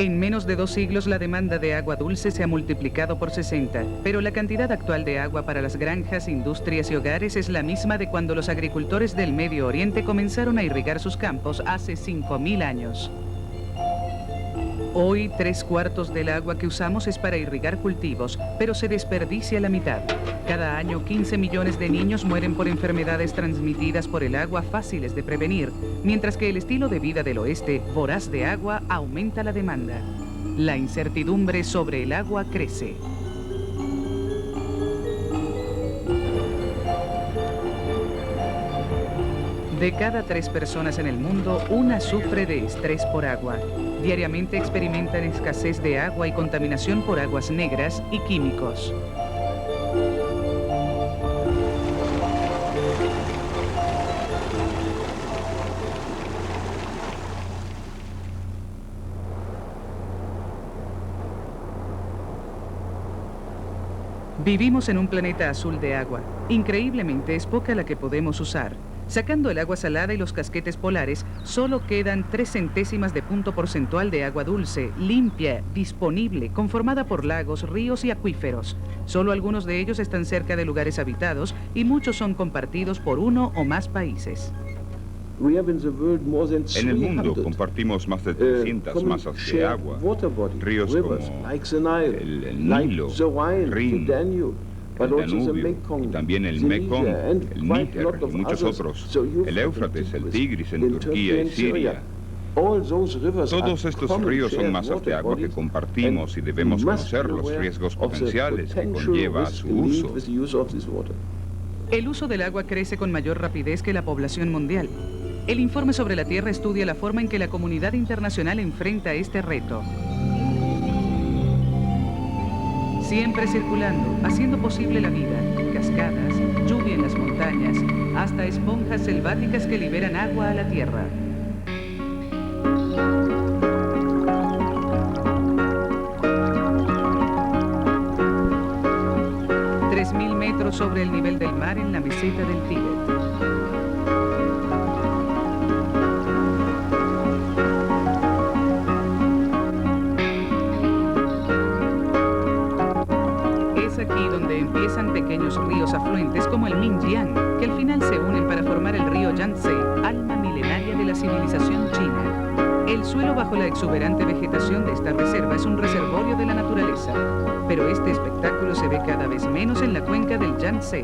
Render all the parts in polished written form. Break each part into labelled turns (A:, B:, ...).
A: En menos de 2 siglos la demanda de agua dulce se ha multiplicado por 60, pero la cantidad actual de agua para las granjas, industrias y hogares es la misma de cuando los agricultores del Medio Oriente comenzaron a irrigar sus campos hace 5000 años. Hoy, 3/4 del agua que usamos es para irrigar cultivos, pero se desperdicia la mitad. Cada año, 15 millones de niños mueren por enfermedades transmitidas por el agua fáciles de prevenir, mientras que el estilo de vida del oeste, voraz de agua, aumenta la demanda. La incertidumbre sobre el agua crece. De cada 3 personas en el mundo, una sufre de estrés por agua. Diariamente experimentan escasez de agua y contaminación por aguas negras y químicos. Vivimos en un planeta azul de agua. Increíblemente es poca la que podemos usar. Sacando el agua salada y los casquetes polares, solo quedan 3 centésimas de punto porcentual de agua dulce, limpia, disponible, conformada por lagos, ríos y acuíferos. Solo algunos de ellos están cerca de lugares habitados y muchos son compartidos por 1 o más países.
B: En el mundo compartimos más de 300 masas de agua, ríos como el Nilo, el Rin, el Danubio, y también el Mekong, el Níger y muchos otros, el Éufrates, el Tigris en Turquía y Siria. Todos estos ríos son masas de agua que compartimos y debemos conocer los riesgos potenciales que conlleva su uso.
A: El uso del agua crece con mayor rapidez que la población mundial. El informe sobre la Tierra estudia la forma en que la comunidad internacional enfrenta este reto. Siempre circulando, haciendo posible la vida, cascadas, lluvia en las montañas, hasta esponjas selváticas que liberan agua a la tierra. metros sobre el nivel del mar en la meseta del Tíbet. Aquí donde empiezan pequeños ríos afluentes como el Minjiang, que al final se unen para formar el río Yangtze, alma milenaria de la civilización china. El suelo bajo la exuberante vegetación de esta reserva es un reservorio de la naturaleza, pero este espectáculo se ve cada vez menos en la cuenca del Yangtze.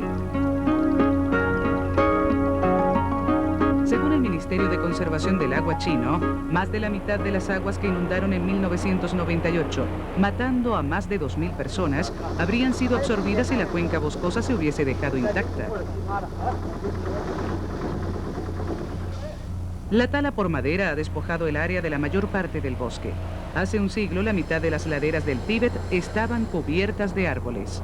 A: Según el Ministerio de Conservación del Agua chino, más de la mitad de las aguas que inundaron en 1998, matando a más de 2000 personas, habrían sido absorbidas si la cuenca boscosa se hubiese dejado intacta. La tala por madera ha despojado el área de la mayor parte del bosque. Hace un siglo, la mitad de las laderas del Tíbet estaban cubiertas de árboles.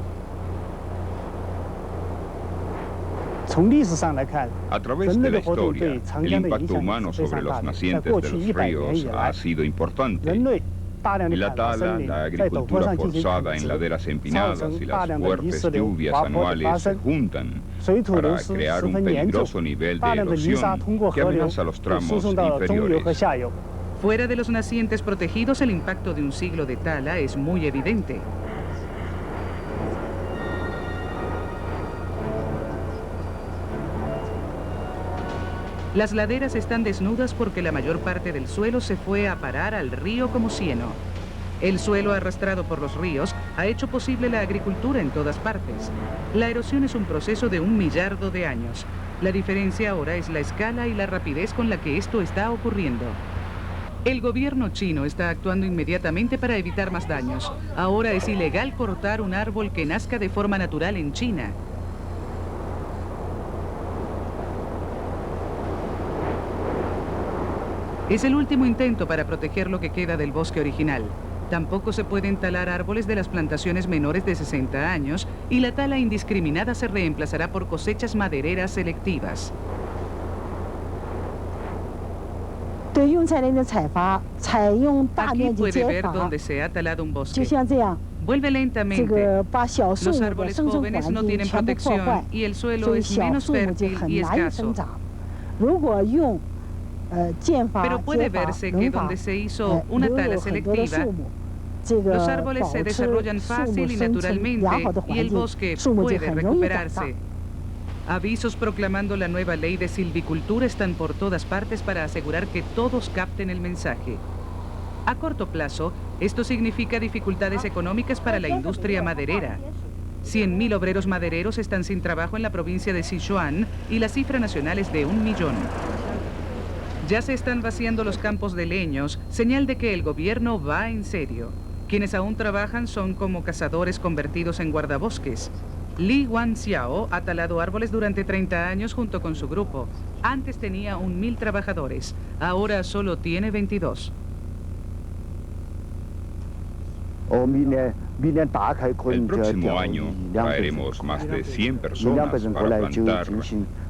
B: A través de la historia, el impacto humano sobre los nacientes de los ríos ha sido importante. La tala, la agricultura forzada en laderas empinadas y las fuertes lluvias anuales se juntan para crear un peligroso nivel de erosión que amenaza los tramos inferiores.
A: Fuera de los nacientes protegidos, el impacto de un siglo de tala es muy evidente. Las laderas están desnudas porque la mayor parte del suelo se fue a parar al río como cieno. El suelo arrastrado por los ríos ha hecho posible la agricultura en todas partes. La erosión es un proceso de 1 millardo de años. La diferencia ahora es la escala y la rapidez con la que esto está ocurriendo. El gobierno chino está actuando inmediatamente para evitar más daños. Ahora es ilegal cortar un árbol que nazca de forma natural en China. Es el último intento para proteger lo que queda del bosque original. Tampoco se pueden talar árboles de las plantaciones menores de 60 años y la tala indiscriminada se reemplazará por cosechas madereras selectivas. Aquí puede ver donde se ha talado un bosque. Vuelve lentamente. Los árboles jóvenes no tienen protección y el suelo es menos fértil y escaso. Pero puede verse que donde se hizo una tala selectiva, los árboles se desarrollan fácil y naturalmente y el bosque puede recuperarse. Avisos proclamando la nueva ley de silvicultura están por todas partes para asegurar que todos capten el mensaje. A corto plazo, esto significa dificultades económicas para la industria maderera. 100.000 obreros madereros están sin trabajo en la provincia de Sichuan y la cifra nacional es de 1 millón. Ya se están vaciando los campos de leños, señal de que el gobierno va en serio. Quienes aún trabajan son como cazadores convertidos en guardabosques. Li Wanxiao ha talado árboles durante 30 años junto con su grupo. Antes tenía 1.000 trabajadores, ahora solo tiene 22.
B: El próximo año traeremos más de 100 personas para plantar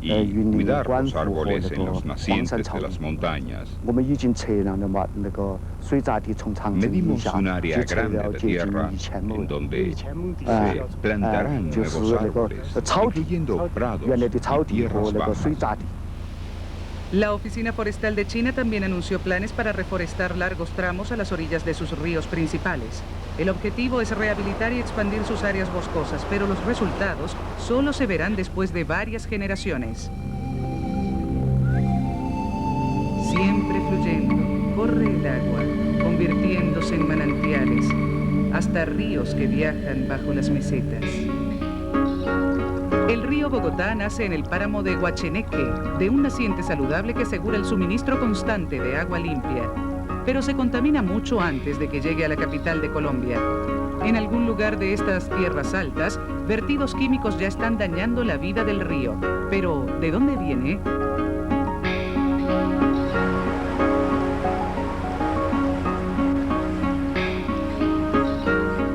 B: y cuidar los árboles en los nacientes de las montañas. Medimos un área grande de tierra en donde se plantarán nuevos árboles, incluyendo prados y tierras bajas.
A: La Oficina Forestal de China también anunció planes para reforestar largos tramos a las orillas de sus ríos principales. El objetivo es rehabilitar y expandir sus áreas boscosas, pero los resultados solo se verán después de varias generaciones. Siempre fluyendo, corre el agua, convirtiéndose en manantiales, hasta ríos que viajan bajo las mesetas. El río Bogotá nace en el páramo de Huacheneque, de un naciente saludable que asegura el suministro constante de agua limpia, pero se contamina mucho antes de que llegue a la capital de Colombia. En algún lugar de estas tierras altas, vertidos químicos ya están dañando la vida del río. Pero, ¿de dónde viene?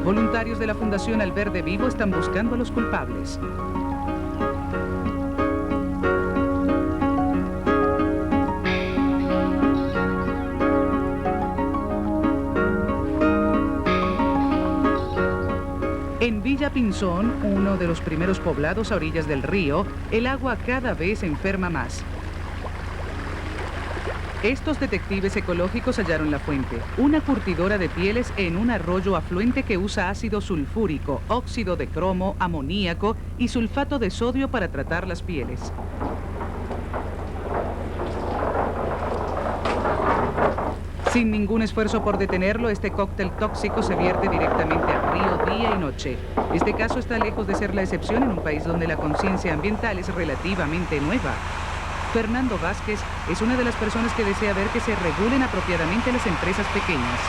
A: Voluntarios de la Fundación Al Verde Vivo están buscando a los culpables. En Villa Pinzón, uno de los primeros poblados a orillas del río, el agua cada vez enferma más. Estos detectives ecológicos hallaron la fuente, una curtidora de pieles en un arroyo afluente que usa ácido sulfúrico, óxido de cromo, amoníaco y sulfato de sodio para tratar las pieles. Sin ningún esfuerzo por detenerlo, este cóctel tóxico se vierte directamente al río día y noche. Este caso está lejos de ser la excepción en un país donde la conciencia ambiental es relativamente nueva. Fernando Vázquez es una de las personas que desea ver que se regulen apropiadamente las empresas pequeñas.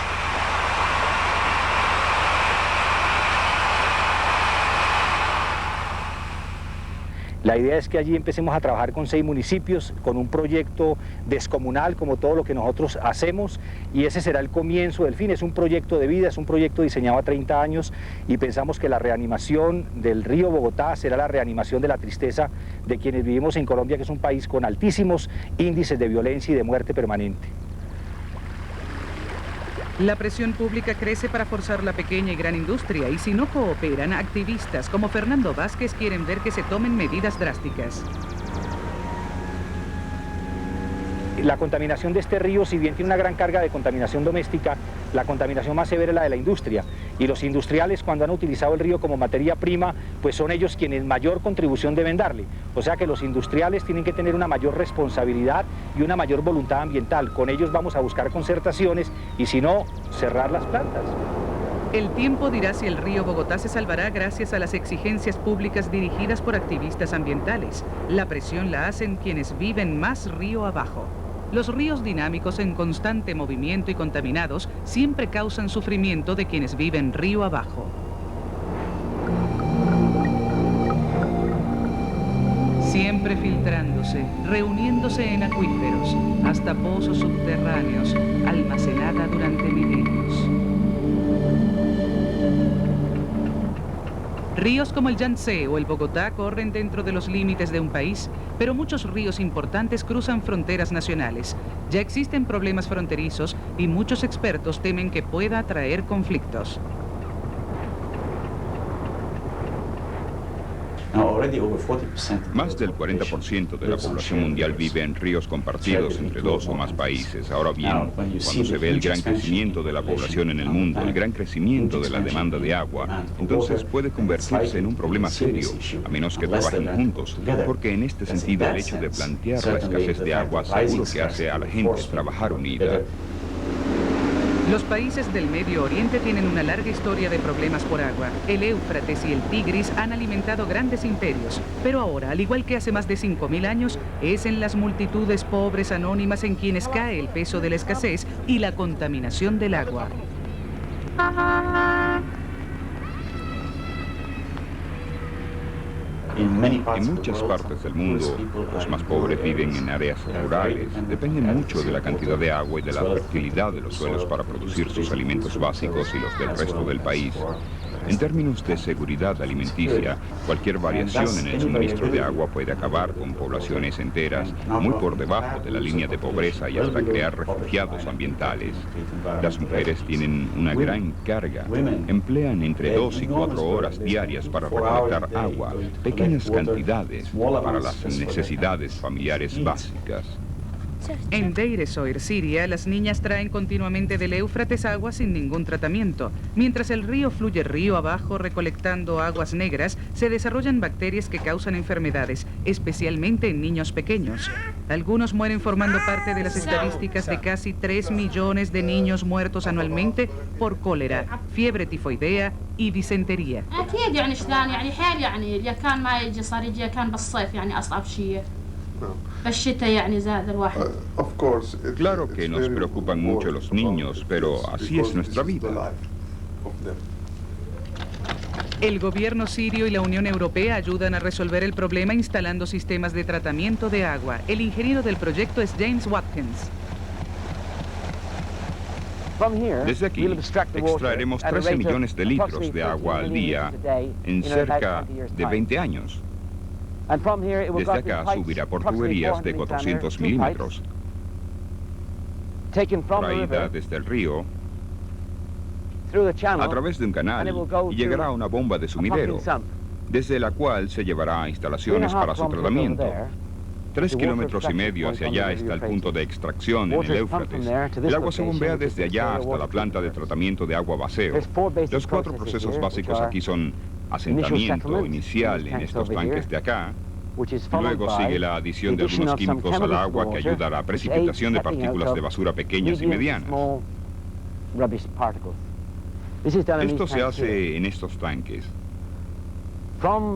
C: La idea es que allí empecemos a trabajar con 6 municipios, con un proyecto descomunal como todo lo que nosotros hacemos, y ese será el comienzo del fin. Es un proyecto de vida, es un proyecto diseñado a 30 años y pensamos que la reanimación del río Bogotá será la reanimación de la tristeza de quienes vivimos en Colombia, que es un país con altísimos índices de violencia y de muerte permanente.
A: La presión pública crece para forzar la pequeña y gran industria, y si no cooperan, activistas como Fernando Vázquez quieren ver que se tomen medidas drásticas.
C: La contaminación de este río, si bien tiene una gran carga de contaminación doméstica, la contaminación más severa es la de la industria. Y los industriales, cuando han utilizado el río como materia prima, pues son ellos quienes mayor contribución deben darle. O sea que los industriales tienen que tener una mayor responsabilidad y una mayor voluntad ambiental. Con ellos vamos a buscar concertaciones y si no, cerrar las plantas.
A: El tiempo dirá si el río Bogotá se salvará gracias a las exigencias públicas dirigidas por activistas ambientales. La presión la hacen quienes viven más río abajo. Los ríos dinámicos en constante movimiento y contaminados siempre causan sufrimiento de quienes viven río abajo. Siempre filtrándose, reuniéndose en acuíferos, hasta pozos subterráneos, almacenada durante milenios. Ríos como el Yangtze o el Bogotá corren dentro de los límites de un país, pero muchos ríos importantes cruzan fronteras nacionales. Ya existen problemas fronterizos y muchos expertos temen que pueda traer conflictos.
B: Más del 40% de la población mundial vive en ríos compartidos entre 2 o más países. Ahora bien, cuando se ve el gran crecimiento de la población en el mundo, el gran crecimiento de la demanda de agua, entonces puede convertirse en un problema serio, a menos que trabajen juntos, porque en este sentido el hecho de plantear la escasez de agua seguro que hace a la gente trabajar unida.
A: Los países del Medio Oriente tienen una larga historia de problemas por agua. El Éufrates y el Tigris han alimentado grandes imperios, pero ahora, al igual que hace más de 5.000 años, es en las multitudes pobres anónimas en quienes cae el peso de la escasez y la contaminación del agua.
B: En muchas partes del mundo, los más pobres viven en áreas rurales, dependen mucho de la cantidad de agua y de la fertilidad de los suelos para producir sus alimentos básicos y los del resto del país. En términos de seguridad alimenticia, cualquier variación en el suministro de agua puede acabar con poblaciones enteras muy por debajo de la línea de pobreza y hasta crear refugiados ambientales. Las mujeres tienen una gran carga. Emplean entre 2 y 4 horas diarias para recolectar agua, pequeñas cantidades para las necesidades familiares básicas.
A: En Deir ez-Zor, Siria, las niñas traen continuamente del Éufrates agua sin ningún tratamiento. Mientras el río fluye río abajo recolectando aguas negras, se desarrollan bacterias que causan enfermedades, especialmente en niños pequeños. Algunos mueren formando parte de las estadísticas de casi 3 millones de niños muertos anualmente por cólera, fiebre tifoidea y disentería.
B: Claro que nos preocupan mucho los niños, pero así es nuestra vida.
A: El gobierno sirio y la Unión Europea ayudan a resolver el problema instalando sistemas de tratamiento de agua. El ingeniero del proyecto es James Watkins.
B: Desde aquí extraeremos 13 millones de litros de agua al día en cerca de 20 años. Desde acá subirá por tuberías de 400 milímetros, traída desde el río, a través de un canal, y llegará a una bomba de sumidero, desde la cual se llevará a instalaciones para su tratamiento. 3,5 kilómetros hacia allá está el punto de extracción en el Éufrates. El agua se bombea desde allá hasta la planta de tratamiento de agua vacío. Los 4 procesos básicos aquí son asentamiento inicial en estos tanques de acá. Luego sigue la adición de algunos químicos al agua que ayuda a la precipitación de partículas de basura pequeñas y medianas. Esto se hace en estos tanques.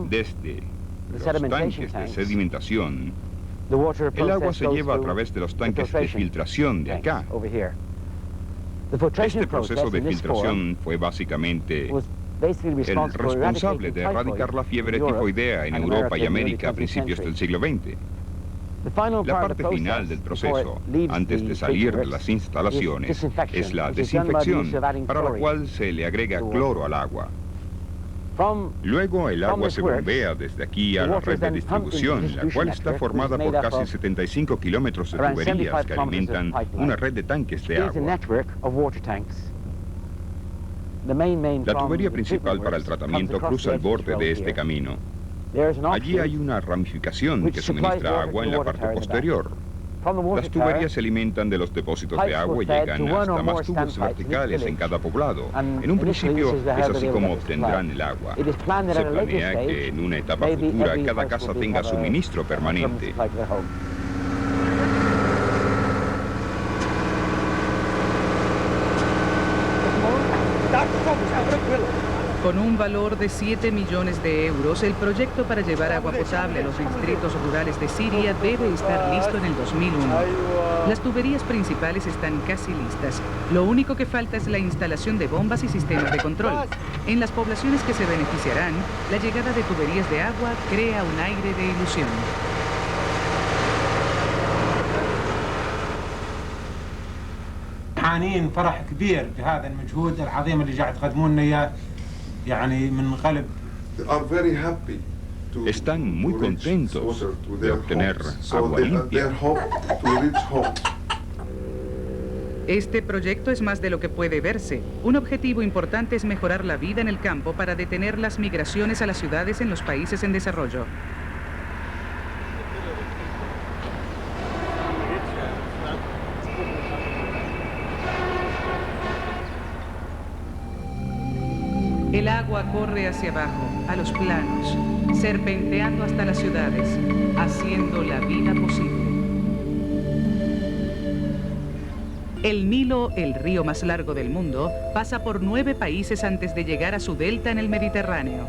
B: Desde los tanques de sedimentación, el agua se lleva a través de los tanques de filtración de acá. Este proceso de filtración fue básicamente el responsable de erradicar la fiebre tifoidea en Europa y América a principios del siglo XX. La parte final del proceso, antes de salir de las instalaciones, es la desinfección, para la cual se le agrega cloro al agua. Luego el agua se bombea desde aquí a la red de distribución, la cual está formada por casi 75 kilómetros de tuberías que alimentan una red de tanques de agua. La tubería principal para el tratamiento cruza el borde de este camino. Allí hay una ramificación que suministra agua en la parte posterior. Las tuberías se alimentan de los depósitos de agua y llegan hasta más tubos verticales en cada poblado. En un principio es así como obtendrán el agua. Se planea que en una etapa futura cada casa tenga suministro permanente.
A: Con un valor de 7 millones de euros, el proyecto para llevar agua potable a los distritos rurales de Siria debe estar listo en el 2001. Las tuberías principales están casi listas. Lo único que falta es la instalación de bombas y sistemas de control. En las poblaciones que se beneficiarán, la llegada de tuberías de agua crea un aire de ilusión.
D: حانين فرح كبير بهذا المجهود العظيم اللي قاعد تقدمون لنا اياه يعني من قلب.
B: Están muy contentos de obtener agua limpia.
A: Este proyecto es más de lo que puede verse. Un objetivo importante es mejorar la vida en el campo para detener las migraciones a las ciudades en los países en desarrollo. El agua corre hacia abajo, a los planos, serpenteando hasta las ciudades, haciendo la vida posible. El Nilo, el río más largo del mundo, pasa por 9 países antes de llegar a su delta en el Mediterráneo.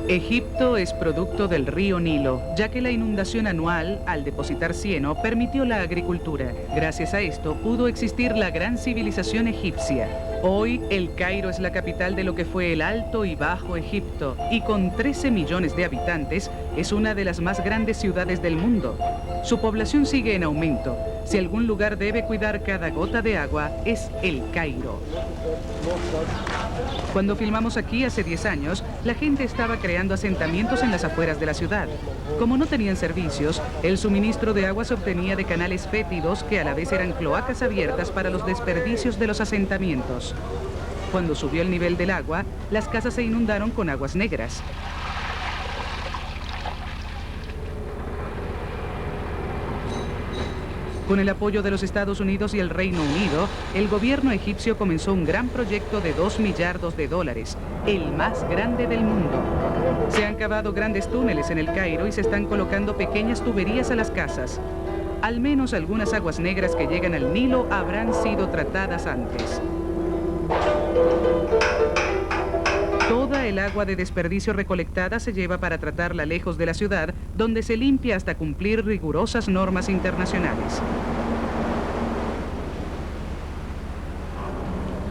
A: Egipto es producto del río Nilo, ya que la inundación anual, al depositar cieno, permitió la agricultura. Gracias a esto, pudo existir la gran civilización egipcia. Hoy, El Cairo es la capital de lo que fue el Alto y Bajo Egipto, y con 13 millones de habitantes, es una de las más grandes ciudades del mundo. Su población sigue en aumento. Si algún lugar debe cuidar cada gota de agua, es El Cairo. Cuando filmamos aquí hace 10 años, la gente estaba creando asentamientos en las afueras de la ciudad. Como no tenían servicios, el suministro de agua se obtenía de canales fétidos que a la vez eran cloacas abiertas para los desperdicios de los asentamientos. Cuando subió el nivel del agua, las casas se inundaron con aguas negras. Con el apoyo de los Estados Unidos y el Reino Unido, el gobierno egipcio comenzó un gran proyecto de $2 millardos, el más grande del mundo. Se han cavado grandes túneles en el Cairo y se están colocando pequeñas tuberías a las casas. Al menos algunas aguas negras que llegan al Nilo habrán sido tratadas antes. Toda el agua de desperdicio recolectada se lleva para tratarla lejos de la ciudad, donde se limpia hasta cumplir rigurosas normas internacionales.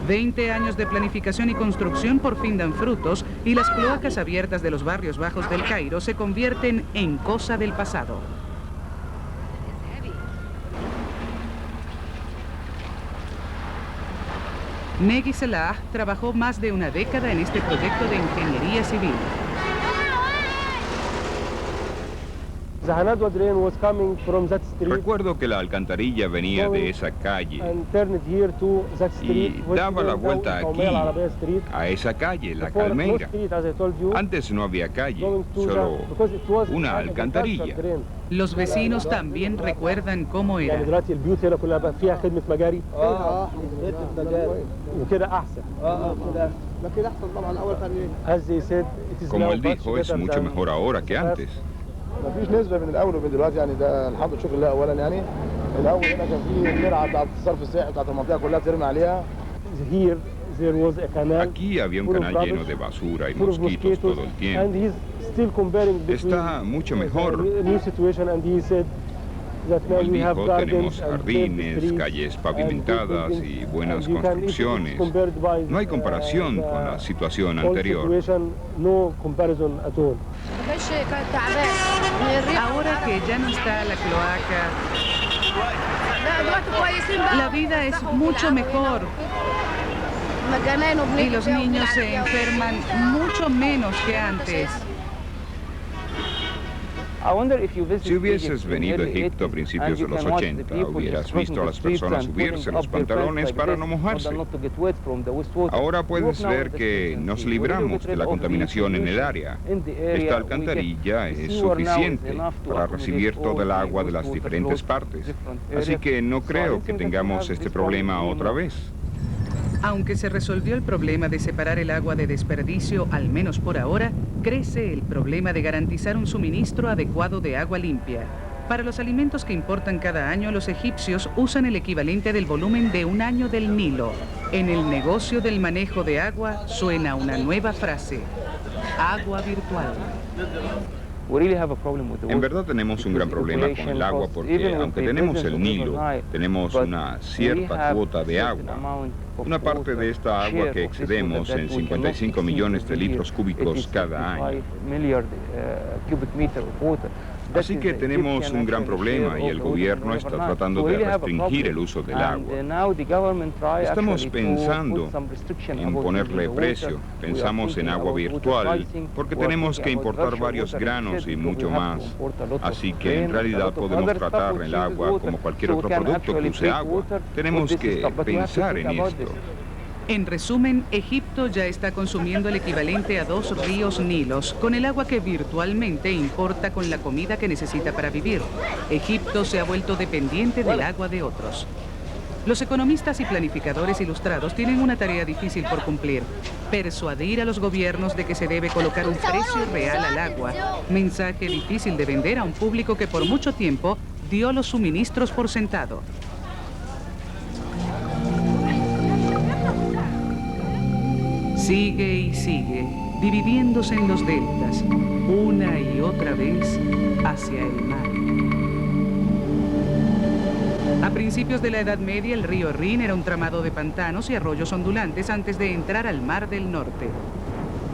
A: 20 años de planificación y construcción por fin dan frutos y las cloacas abiertas de los barrios bajos del Cairo se convierten en cosa del pasado. Negi Salah trabajó más de una década en este proyecto de ingeniería civil.
B: Recuerdo que la alcantarilla venía de esa calle y daba la vuelta aquí, a esa calle, la Calmeira. Antes no había calle, solo una alcantarilla.
A: Los vecinos también recuerdan cómo era.
B: Como él dijo, es mucho mejor ahora que antes.
E: مفيش نسبة من الأول ومن دلوقتي يعني ده الحمد لله شكر الله أولا يعني الأول هنا كان في الترعة بتاعت الصرف الصحي بتاعت المنطقة كلها ترمي عليها.
B: Aquí había un canal lleno de basura y mosquitos todo el tiempo. Está mucho mejor. Como él dijo, tenemos jardines, calles pavimentadas y buenas construcciones. No hay comparación con la situación anterior.
A: Ahora que ya no está la cloaca, la vida es mucho mejor. Y los niños se enferman mucho menos que antes.
B: Si hubieses venido a Egipto a principios de los 80, hubieras visto a las personas subirse los pantalones para no mojarse. Ahora puedes ver que nos libramos de la contaminación en el área. Esta alcantarilla es suficiente para recibir todo el agua de las diferentes partes. Así que no creo que tengamos este problema otra vez.
A: Aunque se resolvió el problema de separar el agua de desperdicio, al menos por ahora, crece el problema de garantizar un suministro adecuado de agua limpia. Para los alimentos que importan cada año, los egipcios usan el equivalente del volumen de un año del Nilo. En el negocio del manejo de agua suena una nueva frase: agua virtual.
B: En verdad tenemos un gran problema con el agua porque aunque tenemos el Nilo, tenemos una cierta cuota de agua. Una parte de esta agua que excedemos en 55 millones de litros cúbicos cada año. Así que tenemos un gran problema y el gobierno está tratando de restringir el uso del agua. Estamos pensando en ponerle precio. Pensamos en agua virtual porque tenemos que importar varios granos y mucho más. Así que en realidad podemos tratar el agua como cualquier otro producto que use agua. Tenemos que pensar en esto.
A: En resumen, Egipto ya está consumiendo el equivalente a 2 ríos Nilos, con el agua que virtualmente importa con la comida que necesita para vivir. Egipto se ha vuelto dependiente del agua de otros. Los economistas y planificadores ilustrados tienen una tarea difícil por cumplir: persuadir a los gobiernos de que se debe colocar un precio real al agua, mensaje difícil de vender a un público que por mucho tiempo dio los suministros por sentado. Sigue y sigue, dividiéndose en los deltas, una y otra vez hacia el mar. A principios de la Edad Media, el río Rin era un tramado de pantanos y arroyos ondulantes antes de entrar al Mar del Norte.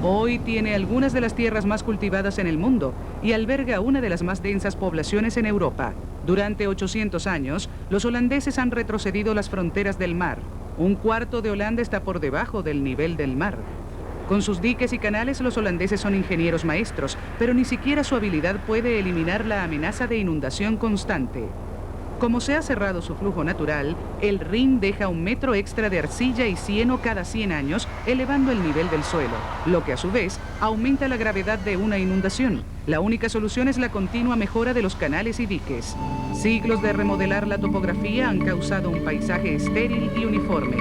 A: Hoy tiene algunas de las tierras más cultivadas en el mundo y alberga una de las más densas poblaciones en Europa. Durante 800 años, los holandeses han retrocedido las fronteras del mar. Un cuarto de Holanda está por debajo del nivel del mar. Con sus diques y canales, los holandeses son ingenieros maestros, pero ni siquiera su habilidad puede eliminar la amenaza de inundación constante. Como se ha cerrado su flujo natural, el Rin deja 1 metro extra de arcilla y cieno cada 100 años, elevando el nivel del suelo, lo que a su vez aumenta la gravedad de una inundación. La única solución es la continua mejora de los canales y diques. Siglos de remodelar la topografía han causado un paisaje estéril y uniforme.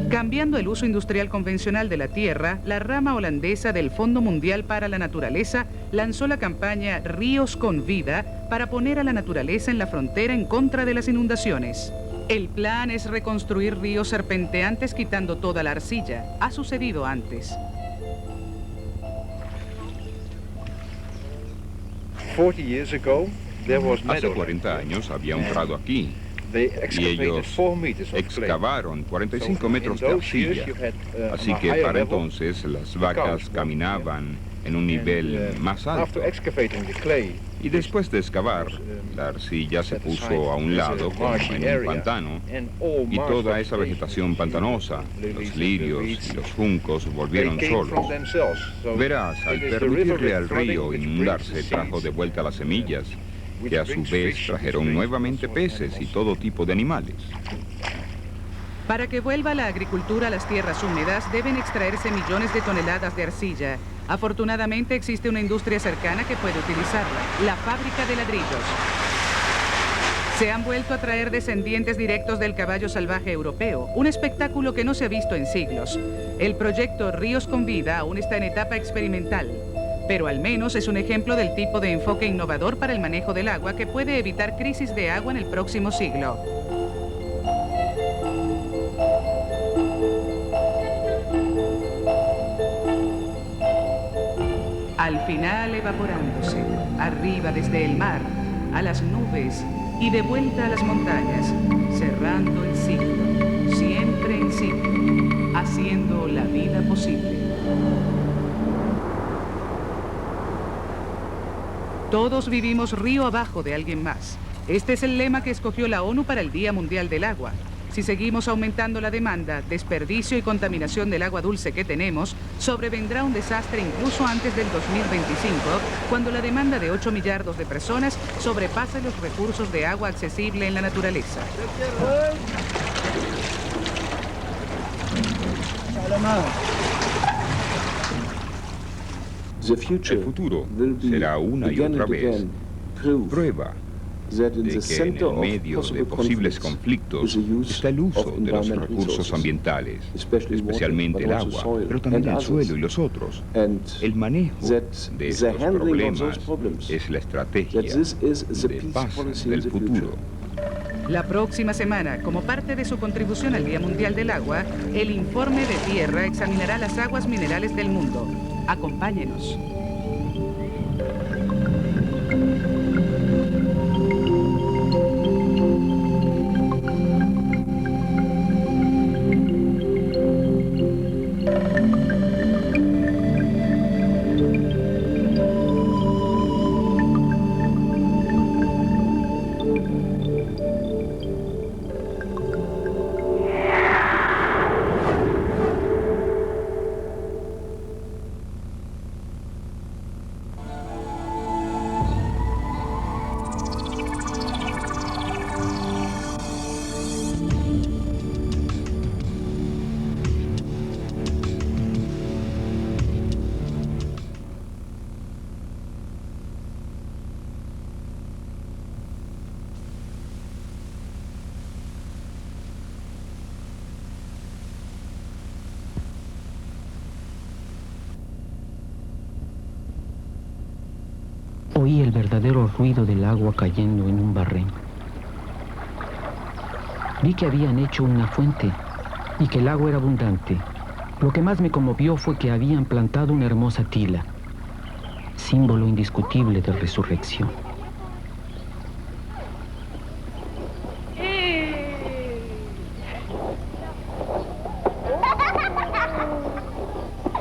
A: Cambiando el uso industrial convencional de la tierra, la rama holandesa del Fondo Mundial para la Naturaleza lanzó la campaña Ríos con Vida para poner a la naturaleza en la frontera en contra de las inundaciones. El plan es reconstruir ríos serpenteantes quitando toda la arcilla. Ha sucedido antes.
B: Hace 40 años había un prado aquí. Y ellos excavaron 45 metros de arcilla, así que para entonces las vacas caminaban en un nivel más alto. Y después de excavar, la arcilla se puso a un lado como en un pantano y toda esa vegetación pantanosa, los lirios y los juncos volvieron solos. Verás, al permitirle al río inundarse, trajo de vuelta las semillas, que a su vez trajeron nuevamente peces y todo tipo de animales.
A: Para que vuelva la agricultura a las tierras húmedas, deben extraerse millones de toneladas de arcilla. Afortunadamente existe una industria cercana que puede utilizarla, la fábrica de ladrillos. Se han vuelto a traer descendientes directos del caballo salvaje europeo, un espectáculo que no se ha visto en siglos. El proyecto Ríos con Vida aún está en etapa experimental, pero al menos es un ejemplo del tipo de enfoque innovador para el manejo del agua que puede evitar crisis de agua en el próximo siglo. Al final evaporándose, arriba desde el mar, a las nubes y de vuelta a las montañas, cerrando el ciclo, siempre en ciclo, haciendo la vida posible. Todos vivimos río abajo de alguien más. Este es el lema que escogió la ONU para el Día Mundial del Agua. Si seguimos aumentando la demanda, desperdicio y contaminación del agua dulce que tenemos, sobrevendrá un desastre incluso antes del 2025, cuando la demanda de 8 millardos de personas sobrepase los recursos de agua accesible en la naturaleza.
B: El futuro será una y otra vez prueba de que en el medio de posibles conflictos está el uso de los recursos ambientales, especialmente el agua, pero también el suelo y los otros. El manejo de estos problemas es la estrategia de paz del futuro.
A: La próxima semana, como parte de su contribución al Día Mundial del Agua, el Informe de Tierra examinará las aguas minerales del mundo. Acompáñenos.
F: oí el verdadero ruido del agua cayendo en un barrén. Vi que habían hecho una fuente y que el agua era abundante. Lo que más me conmovió fue que habían plantado una hermosa tila, símbolo indiscutible de resurrección.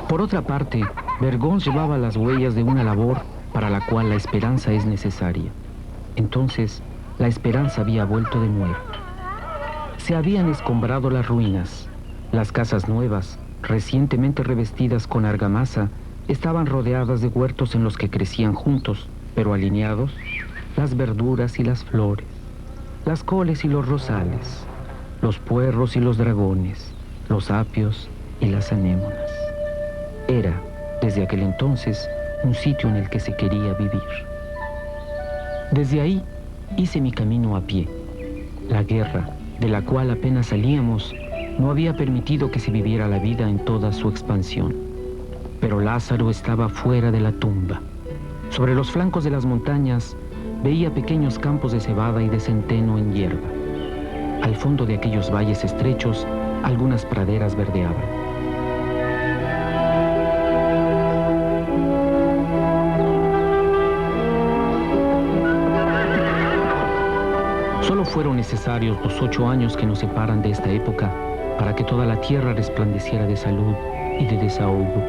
F: Por otra parte, Bergón llevaba las huellas de una labor para la cual la esperanza es necesaria. Entonces, la esperanza había vuelto de nuevo. Se habían escombrado las ruinas. Las casas nuevas, recientemente revestidas con argamasa, estaban rodeadas de huertos en los que crecían juntos, pero alineados, las verduras y las flores, las coles y los rosales, los puerros y los dragones, los apios y las anémonas. Era, desde aquel entonces, un sitio en el que se quería vivir. Desde ahí hice mi camino a pie. La guerra, de la cual apenas salíamos, no había permitido que se viviera la vida en toda su expansión. Pero Lázaro estaba fuera de la tumba. Sobre los flancos de las montañas veía pequeños campos de cebada y de centeno en hierba. Al fondo de aquellos valles estrechos, algunas praderas verdeaban. Solo fueron necesarios los 8 años que nos separan de esta época para que toda la tierra resplandeciera de salud y de desahogo.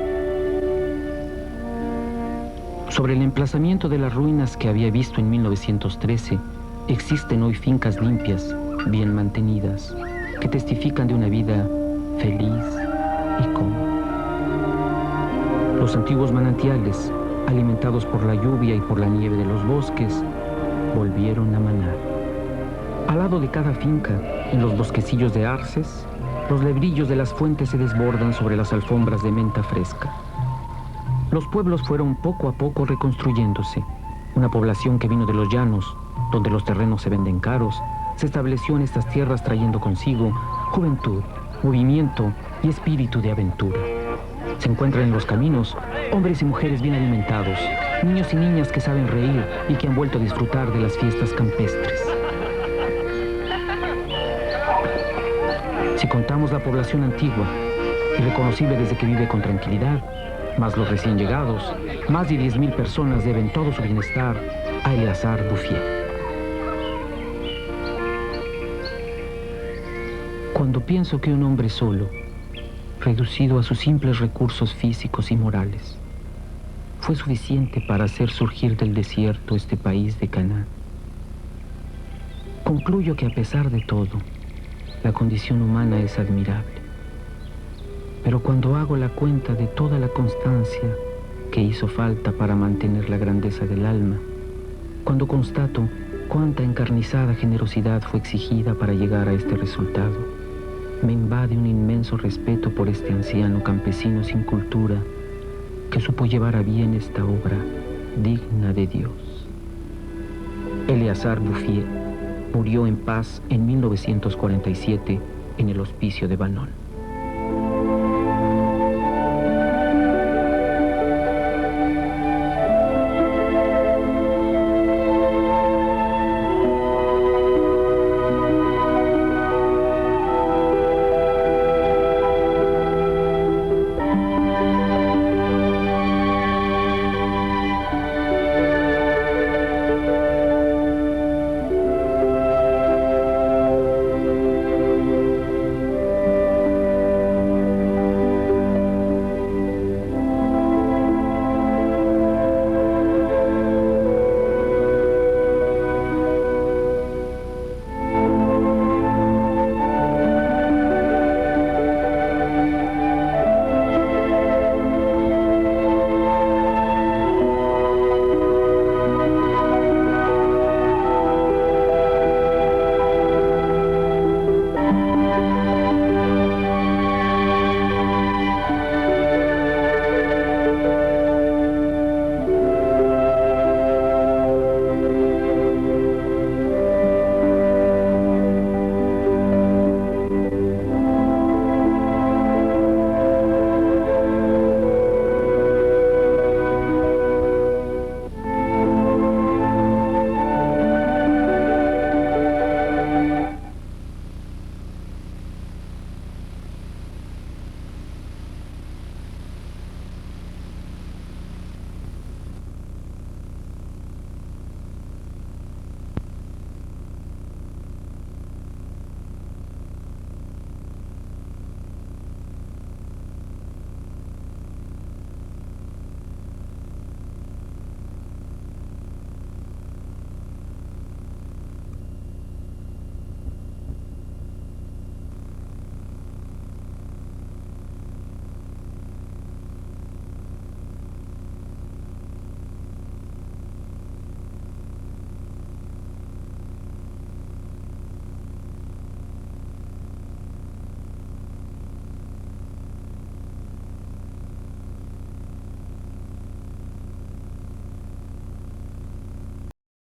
F: Sobre el emplazamiento de las ruinas que había visto en 1913, existen hoy fincas limpias, bien mantenidas, que testifican de una vida feliz y cómoda. Los antiguos manantiales, alimentados por la lluvia y por la nieve de los bosques, volvieron a manar. Al lado de cada finca, en los bosquecillos de arces, los lebrillos de las fuentes se desbordan sobre las alfombras de menta fresca. Los pueblos fueron poco a poco reconstruyéndose. Una población que vino de los llanos, donde los terrenos se venden caros, se estableció en estas tierras trayendo consigo juventud, movimiento y espíritu de aventura. Se encuentran en los caminos hombres y mujeres bien alimentados, niños y niñas que saben reír y que han vuelto a disfrutar de las fiestas campestres. Si contamos la población antigua, irreconocible desde que vive con tranquilidad, más los recién llegados, más de 10.000 personas deben todo su bienestar a Eleazar Bouffier. Cuando pienso que un hombre solo, reducido a sus simples recursos físicos y morales, fue suficiente para hacer surgir del desierto este país de Canaán, concluyo que a pesar de todo, la condición humana es admirable. Pero cuando hago la cuenta de toda la constancia que hizo falta para mantener la grandeza del alma, cuando constato cuánta encarnizada generosidad fue exigida para llegar a este resultado, me invade un inmenso respeto por este anciano campesino sin cultura que supo llevar a bien esta obra digna de Dios. Eleazar Bouffier murió en paz en 1947 en el hospicio de Banón.